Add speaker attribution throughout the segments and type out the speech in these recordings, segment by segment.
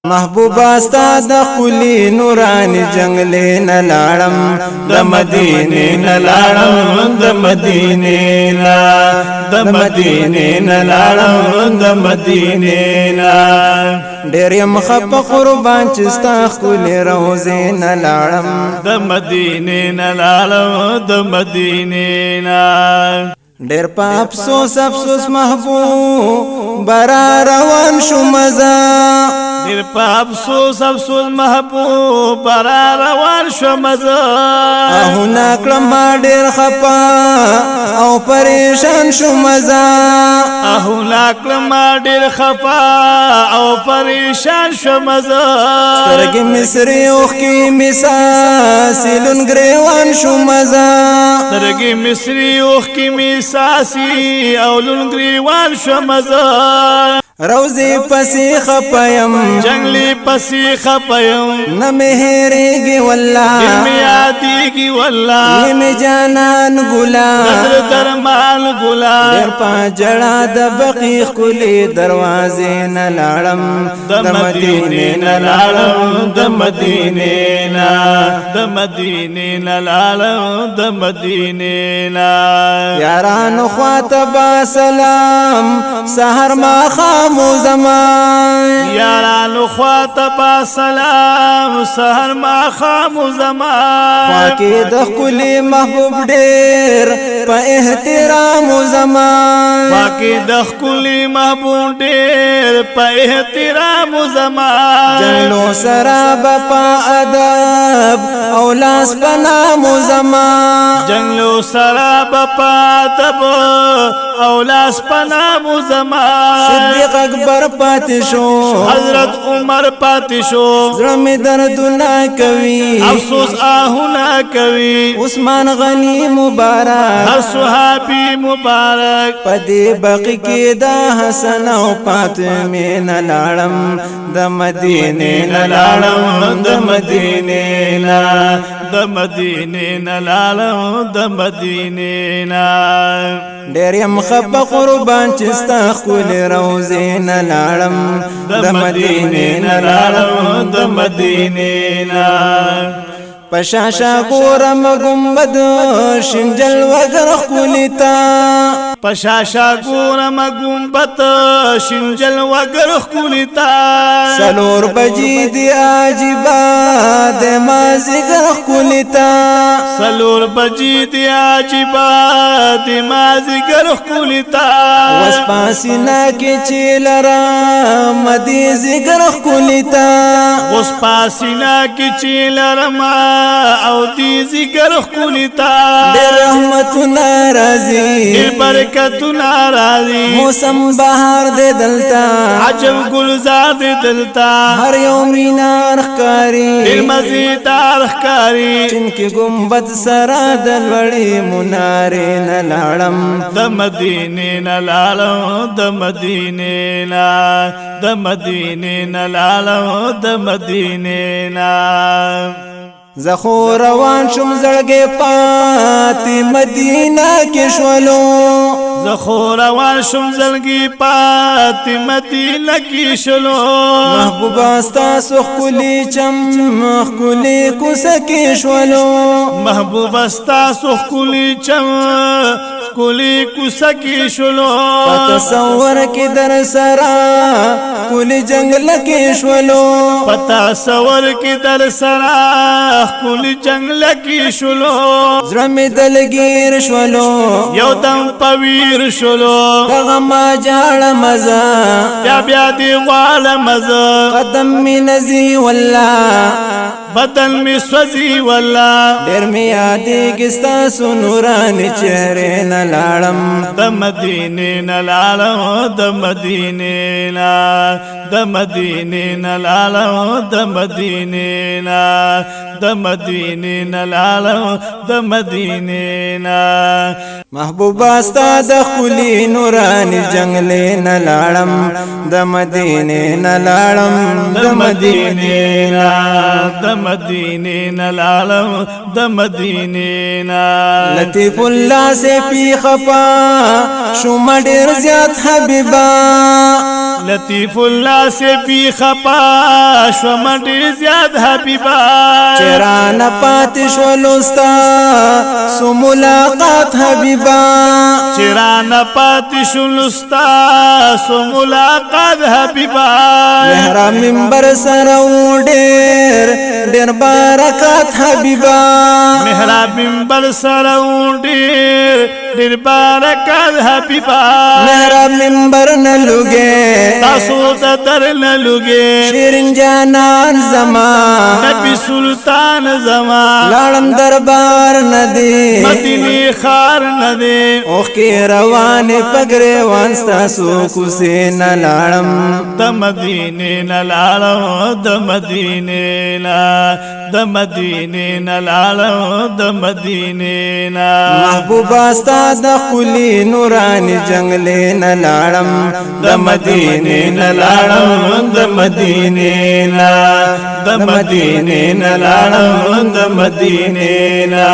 Speaker 1: محبوبا ستا د خلی نورانی جنگلی نلاړم د مدینه نلاړم د مدینه نا د مدینه نلاړم د مدینه نا ډېر یم خپ قربان چې ستا خلی روزه نلاړم د مدینه نلاړم د مدینه نا ډېر په افسوس افسوس محبوب برا روان شو مزا ډېر په افسوس افسوس محبوب برا روان شو مزا اهونه کړم ډېر خپا او پریشان شو مزا اهونه کړم ډېر خپا او پریشان شو مزا سترګې مصری اوخ کی مساسلون گریوان شو مزا سترګې مصری اوخ کی ساسی او لنگریوان شو مزا روزی پسی خپیم جنگلی پسی خپیم نمہریگی واللہ علم یادیگی واللہ علم جانان گلا نظر درمان گلا دیر پانجڑا دبقیق کلی دروازی نلالم دمدینی نلالم دمدینی نا دمدینی نلالم دمدینی نا یاران خواتبا سلام سحر ما خامو زمان یارانو خواتبا سلام سحر ما خامو زمان خواکی دخلی محبوب دیر پا احترام زمان خواکی دخلی محبوب دیر پا احترام زمان جنلو سراب پا ادب اولاس پا نام زمان جنلو سراب پا ادب اولاس پا نام زمان صدیق اکبر پاتی شو حضرت عمر پاتی شو زرمی دردنا کوي افسوس آہونا کوي عثمان غنی مبارک ہر صحابی مبارک پدی بقی کی دا حسن و فاطمی نلالم دا مدینه نلالم دا مدینه نا دا مدینه نلالم دا مدینه نا ډېر یم خپ قربان چې ستا ښکلې روضې نه لاړم د مدینې نه لاړم د مدینې نه په شاشه ګورم ګنبد شنجل وګر ښکلې تا په شاشه ګورم ګنبد شنجل وګر ښکلې تا څلور بجې دي عجیبه د مازدیګر ښکلې تا څلور بجې دي عجیبه د مازدیګر ښکلې تا اوس پاسینه کې چې لرم د زیګر ښکلې تا اوس پاسینه کې چې لرم او دی ذکر خکولی تا دیر رحمتنا رازی دیر برکتنا رازی موسم بہار دے دلتا عجب گلزار دے دلتا ہر یوم مینار خکاری دیر مزیدار خکاری چنکی گمبت سرا دلوڑی مناری نلالم دمدینی نلالم دمدینی نا دمدینی نلالم دمدینی نا زخو روان شم زړګې پاتې مدینه کې شولو زخو روان شم زړګې پاتې مدینه کې شولو محبوبا ستاسو ښکلي چم ښکلي کوڅه کې شولو محبوبا ستاسو ښکلي چم ښکلي کوڅه کې شولو په تصور کې در سره ښکلي جنګل کې شولو په تصور کې در سره خپل جنگل کی شلو زړه می دلګیر شولو یو دم پویر شولو دغه ما جاړ مزه بیا بیا دی غوال مزه قدم می نزی والله بدن می سوزی والله ډېر می یادېږي ستاسو نوراني چهرې نه لاړم د مدینې نه لاړم د مدینې نه د مدینې نه لاړم د مدینې نه د مدینې نه لاړم د مدینې نه محبوبا ستا د ښکلي نوراني جنګلې نه لاړم د مدینې نه لاړم د مدینې نه د مدینې نه لاړم د مدینې نه لطیف الله سے پی خفا شوم ډېر زیات حبیبا
Speaker 2: لطیف الله سے بھی خپا شومډ زیاد حبیبا
Speaker 1: چران پاتش ولستا سو ملاقات حبیبا
Speaker 2: چران پاتش ولستا سو ملاقات حبیبا
Speaker 1: محراب منبر سره ډېر ډېر برکات حبیبا
Speaker 2: محراب منبر سره ډېر ډېر برکات حبیبا
Speaker 1: محراب منبر نه لوګي
Speaker 2: تاسو ته در نه لوګي
Speaker 1: شیرین جانان زما
Speaker 2: نبی سلطان زما
Speaker 1: لاړم دربار ندی
Speaker 2: مدینه خار ندی
Speaker 1: اوخ کې روان پګره وانستا سو کوسین لاړم
Speaker 2: د مدینه نه لاړم د مدینه لا د مدینه نه لاړم د مدینه لا
Speaker 1: محبوب استاد خلی نورانی جنگلې نه لاړم
Speaker 2: د مدینه نه لاړم د مدینه لا د مدینه نه لاړم د مدینه لا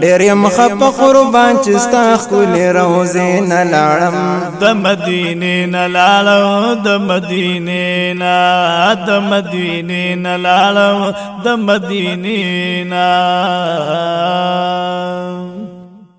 Speaker 1: ډېر يم خپ قربان چې ستا خلی روزې نه لاړم
Speaker 2: د مدینه نه لاړم د مدینه لا د مدینه نه لاړم د مدینه نا